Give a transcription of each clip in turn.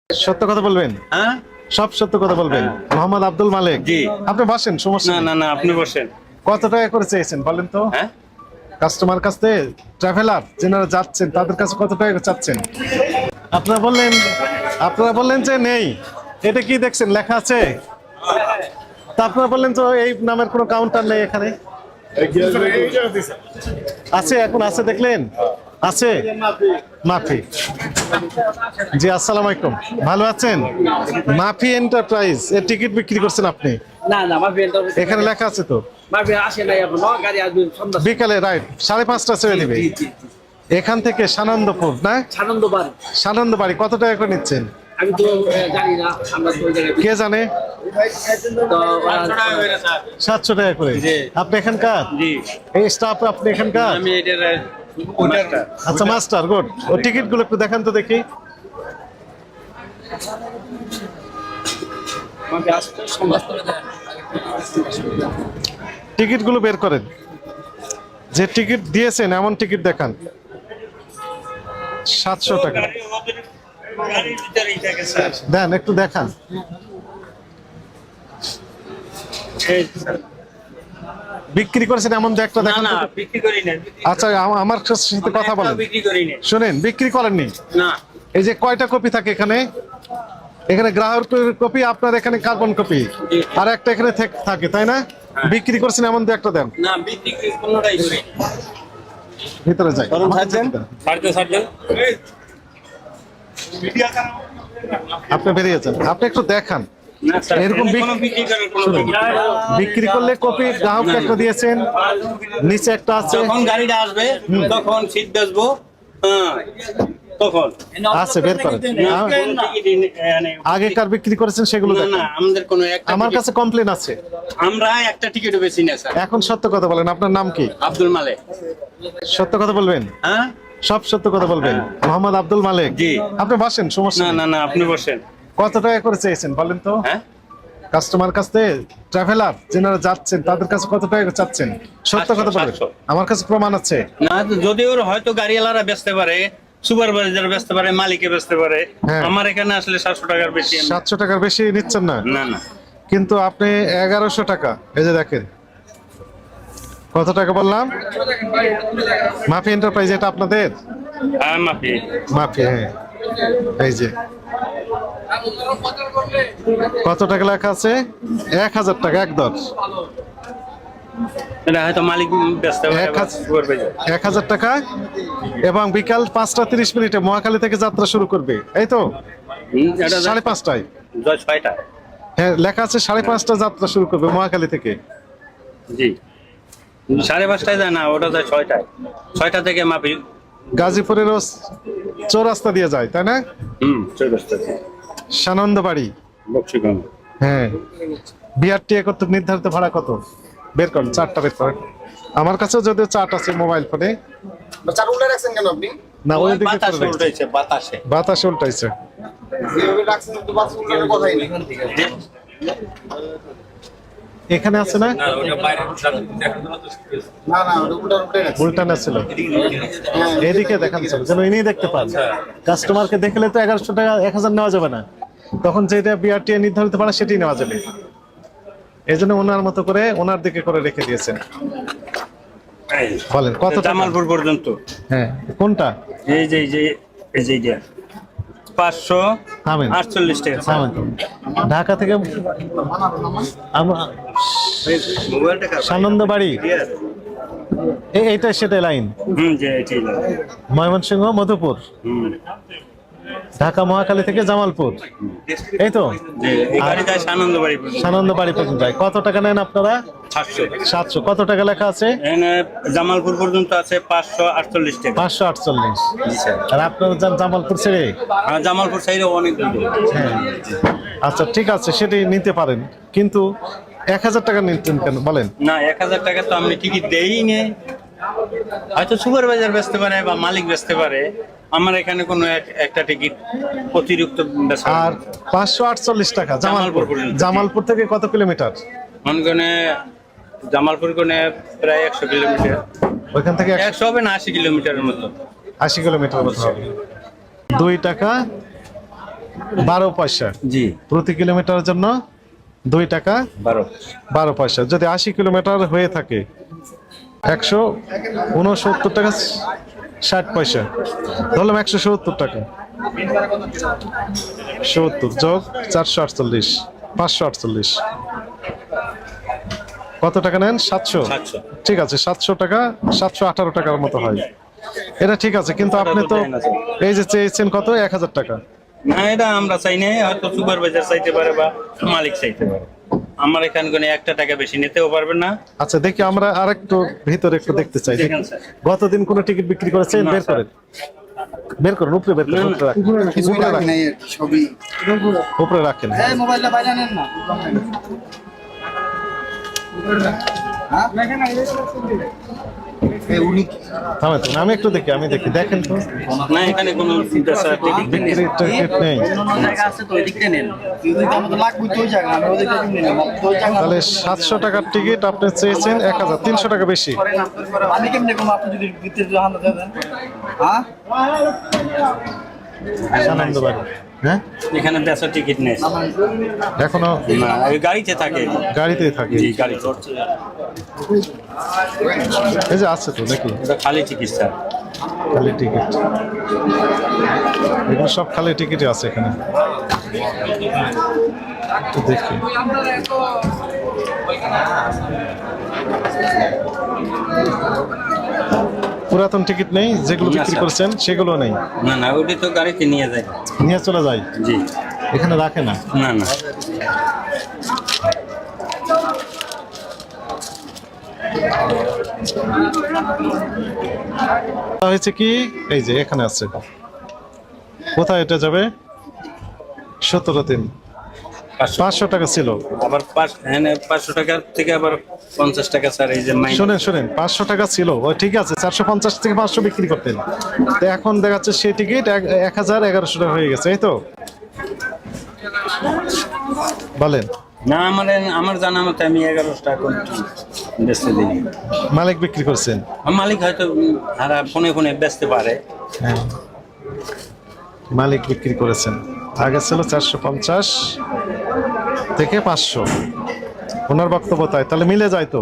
সত্য কথা বলবেন? হ্যাঁ, সব সত্য কথা বলবেন। মোহাম্মদ আব্দুল মালেক। জি। আপনি বসেন, সমস্যা না নেই। না না, আপনি বসেন। কত টাকা করে চেয়েছেন বলেন তো? হ্যাঁ, কাস্টমার কাছে, ট্রাভেলার যারা যাচ্ছেন তাদের কাছে কত টাকা করে চাচ্ছেন? আপনারা বললেন যে নেই। এটা কি দেখছেন লেখা আছে? তা আপনারা বললেন তো এই নামের কোনো কাউন্টার নেই এখানে। আছে, এখন আছে, দেখলেন? আছে মাফি। জি, আসসালামু আলাইকুম, ভালো আছেন? মাফি এন্টারপ্রাইজ এর টিকিট বিক্রি করছেন আপনি? না না, মাফি এখানে লেখা আছে তো। মাফি আসে নাই এখনো, গাড়ি আসবে সন্ধ্যা। বিকালে রাইট 5:30 ছেড়ে দিবে। জি, জি, জি। এখান থেকে সানন্দপুর না সানন্দবার। সানন্দবাড়ি কত টাকা করে নিচ্ছেন? আমি তো জানি না, আমরা তো ওই জায়গায় কে জানে? তো 700 টাকা করে। জি। আপনি এখানকার? জি। এই স্টাফ আপনি এখানকার? আমি এটার মাস্টার। আচ্ছা, মাস্টার, গুড। ও টিকিট গুলো একটু দেখান তো দেখি। মাফি আসবে সন্ধ্যা। টিকিট গুলো বের করেন, যে টিকিট দিয়েছেন এমন টিকিট দেখান। 700 টাকা দেন, একটু দেখান। বিক্রি করেছেন এমন যে একটা না দেখান না, তো। বিক্রি করি না। আচ্ছা, আমার সাথে কথা বলেন। বিক্রি করি না। শুনেন, বিক্রি করেননি? না, এই যে কয়টা কপি থাকে এখানে? এখানে গ্রাহকের কপি, আপনার এখানে কার্বন কপি, আর একটা এখানে থাকে, তাই না? বিক্রি করছেন এমন দু একটা দেন। না, বিক্রি কোনোটাই করি না। ভিতরে যাই। আপনি বেরিয়ে যান, আপনি একটু দেখান। না স্যার, এরকম কোনো বিক্রি করার কোনো শুনুন, দরকার নেই। বিক্রি করলে কপি গ্রাহককে একটা দিয়েছেন, নিচে একটা আছে। যখন গাড়িটা আসবে তখন সিট বেচবো। হ্যাঁ, তখন আছে, বের করেন। না, কোনো টিকিটই নেই। আগেকার বিক্রি করেছেন সেগুলো না দেখান। না, আমাদের কোনো একটা আমার টিকিট- কাছে কমপ্লেন আছে। আমরা একটা টিকিটও বেশি না স্যার। এখন সত্য কথা বলেন, আপনার নাম কি? আব্দুল মালেক। সত্য কথা বলবেন? হ্যাঁ, সব সত্য কথা বলবেন। মোহাম্মদ আব্দুল মালেক। জি। আপনি বসেন, সমস্যা না নেই। না না, আপনি বসেন। কত টাকা করে চেয়েছেন বলেন তো? হ্যাঁ, কাস্টমার কাছে, ট্রাভেলার যারা যাচ্ছেন তাদের কাছে কত টাকা করে চাচ্ছেন? সত্য কথা বলেন। 700 আমার কাছে প্রমাণ আছে। না, যদি ওর হয়তো গাড়িওয়ালারা বেচতে পারে, সুপারভাইজার বেচতে পারে, মালিকে বেচতে পারে। হ্যাঁ। আমার এখানে আসলে 700 টাকার বেশি 700 টাকার বেশি নিচ্ছেন না? না না, কিন্তু আপনি 1100 টাকা, এই যে দেখেন কত টাকা বললাম। মাফি এন্টারপ্রাইজ, এটা আপনাদের? হ্যাঁ মাফি। মাফি, হ্যাঁ। এই যে কত টাকা লেখা আছে? 1000 টাকা, একদর। এটা হয়তো মালিক বেচতে পারে, 1000 টাকা, এবং বিকাল 5:30 মহাখালী থেকে যাত্রা শুরু করবে, এই তো? এটা 5:30টায়। 6টা। হ্যাঁ, লেখা আছে 5:30 যাত্রা শুরু করবে মহাখালী থেকে। জি, 5:30টায় যায় না, ওটা যায় 6টায়। 6টা থেকে মাফি গাজীপুরের চৌরাস্তা দিয়ে যায়, তাই না? চৌরাস্তা সানন্দবাড়ি, বক্সিগঞ্জ। হ্যাঁ। বিআরটি কর্তৃক নির্ধারিত ভাড়া কত? বের করেন, চার্টটা বের করেন। আমার কাছে যদিও চার্ট আছে মোবাইল ফোনে। চার উল্টে রাখছেন কেন আপনি? না, ওই দিকে বাতাসে উল্টাইছে, বাতাসে। বাতাসে উল্টাইছে। যেভাবে রাখছেন তো বাস উল্টানোর কথাই নেই। এখানে আছে না? না না, ওটা উল্টে রাখছেন। উল্টানো ছিল। এদিকে দেখান ছিল, যেন ইনি দেখতে পান। কাস্টমারকে দেখলে তো 1100 টাকা 1000 নেওয়া যাবে না, তখন যেটা বিআরটি নির্ধারিত ভাড়া সেটাই নেওয়া যাবে। এই জন্য ওনার মতো করে ওনার দিকে করে রেখে দিয়েছেন। বলেন কত টাকা? জামালপুর পর্যন্ত। হ্যাঁ, কোনটা? এই যে 548 থামেন, টাকা। থামেন। ঢাকা থেকে আমরা মোবাইলটা কার? সানন্দবাড়ি, এইটা সেটা লাইন। যে এটাই না। ময়মনসিংহ, মধুপুর, ঢাকা মহাখালী থেকে জামালপুর, এই তো? যে এই গাড়ি যায় সানন্দবাড়ি পর্যন্ত। সানন্দবাড়ি পর্যন্ত যায়। কত টাকা নেন আপনারা? 700। 700। কত টাকা লেখা আছে? এখানে জামালপুর পর্যন্ত আছে 548 টাকা। 548। জি স্যার। আর আপনারা যান জামালপুর ছেড়ে? আর জামালপুর সাইডে অনেক দূর। হ্যাঁ, আচ্ছা, ঠিক আছে, সেটি নিতে পারেন, কিন্তু 1000 টাকা নিতেন কেন বলেন? না, 1000 টাকা তো আমি টিকিট দেই নে। হয়তো সুপারভাইজার বেচতে পারে বা মালিক বেচতে পারে। আমার এখানে কোনো একটা টিকিট অতিরিক্ত বেচা। আর 548 টাকা জামালপুর। জামালপুর পর্যন্ত। জামালপুর থেকে কত কিলোমিটার? মনে করেন জামালপুর কোনে প্রায় 100 কিলোমিটার। ওইখান থেকে 100 হবে না, 80 কিলোমিটারের মতো। 80 কিলোমিটার মতো হবে। 2 টাকা 12 পয়সা জি প্রতি কিলোমিটারের জন্য 2 টাকা 12 পয়সা। যদি 80 কিলোমিটার হয়ে থাকে 169 টাকা 60 পয়সা, ধরলাম 170 টাকা। 70 যোগ 448 548, কত টাকা নেন? 700। 700 ঠিক আছে, 700 টাকা 718 টাকার মতো হয়। এটা ঠিক আছে, কিন্তু আপনি তো এই যে চেয়েছেন কত, 1000 টাকা। না এটা আমরা চাই না, হয়তো সুপারভাইজার চাইতে পারে বা মালিক চাইতে পারে। আমার এখানে কোনো 1 টাকা বেশি নিতেও পারবে না। আচ্ছা দেখি, আমরা আরেকটু ভিতরে একটু দেখতে চাই। দেখেন স্যার। গতদিন কোনো টিকিট বিক্রি করেছেন? না, বের স্যার। করেন, বের করুন, উপরে বের করুন, উপরে রাখেন। কিছুই উপরে লাগে রাখেন, নাই সবই উপরে রাখেন। মোবাইলটা বাইরে নেন না। উনি থামেন, থামেন, আমি একটু দেখি, আমি দেখি, দেখেন তো না এখানে কোনো স্যার টিকিট বিক্রি টিকিট নেই। জায়গা আছে তো ওইদিকে নেন। আমাদের লাগবে তো ওই জায়গা, আমরা ওদিকে নেন না। ওই জায়গা তাহলে 700 টাকার টিকিট আপনি চেয়েছেন 1000, 300 টাকা বেশি। আমি কেমনে কম, আপনি যদি ভিতরে জাহান দেন? হ্যাঁ আনন্দবাড়ি, হ্যাঁ এখানে বেচার টিকিট নেই এখনো না, ওই গাড়িতে থাকে। গাড়িতেই থাকে। জি গাড়ি চড়ছে, এই যে আছে তো দেখি, এটা খালি টিকিট স্যার। খালি টিকিট, এগুলো সব খালি টিকিটই আছে এখানে। একটু দেখি, পুরাতন টিকিট নেই, যেগুলো না, বিক্রি স্যার। করেছেন সেগুলো নেই, না না ওটি তো গাড়িতে নিয়ে যায়। নিয়ে চলে যায়, জি এখানে রাখে না। না না হয়েছে কি, এই যে এখানে আছে, কোথায় এটা যাবে? 17-3 500 টাকা ছিল। আবার 500 টাকার থেকে আবার 50 টাকা স্যার এই যে মাইন। শোনেন শোনেন, 500 টাকা ছিল, ও ঠিক আছে, 450 থেকে 500 বিক্রি করতেন, তো এখন দেখা যাচ্ছে সেই টিকিট 1100 টাকা হয়ে গেছে, এই তো বলেন। না আমার জানা মতে আমি 1100 টাকা করে বেচতে দিই। মালিক বিক্রি করছেন? মালিক হয়তো হারা ফোনে ফোনে বেচতে পারে। হ্যাঁ, মালিক বিক্রি করেছেন। আগে ছিল 450 থেকে 500, ওনার বক্তব্য তাই, তাহলে মিলে যায় তো।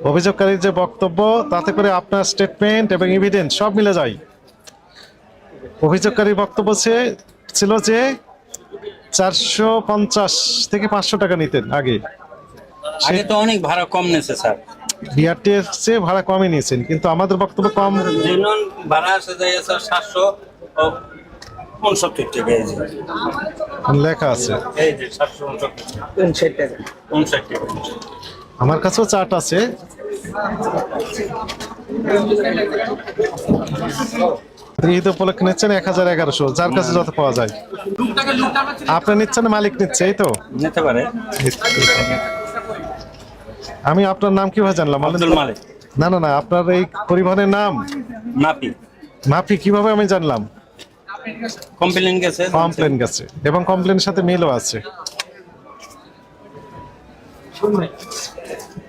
অভিযোগকারীর যে বক্তব্য, তাতে করে আপনার স্টেটমেন্ট এবং এভিডেন্স সব মিলে যায়। অভিযোগকারীর বক্তব্য ছিল যে 450 থেকে 500 টাকা নিতেন আগে, আগে তো অনেক ভাড়া কম নেছে স্যার। বিআরটি এর চেয়ে ভাড়া কমই নিয়েছেন, কিন্তু আমাদের বক্তব্য কম জেনুইন ভাড়া আসে যায় স্যার 769 টাকা। এই যে লেখা আছে, এই যে 769 টাকা 59 টাকা। আমার কাছেও চার্ট আছে। ঈদ উপলক্ষে নিচ্ছেন 1100, যার কাছে যত পাওয়া যায়। আপনি নিচ্ছেন, মালিক নিচ্ছে, এই তো। নিতে পারে। আমি আপনার নাম কিভাবে জানলাম? আব্দুল মালিক। না না না, আপনার এই পরিবহনের নাম মাপি মাফি কিভাবে আমি জানলাম? কমপ্লেন গেছে। কমপ্লেন গেছে, এবং কমপ্লেনের সাথে মিলও আছে।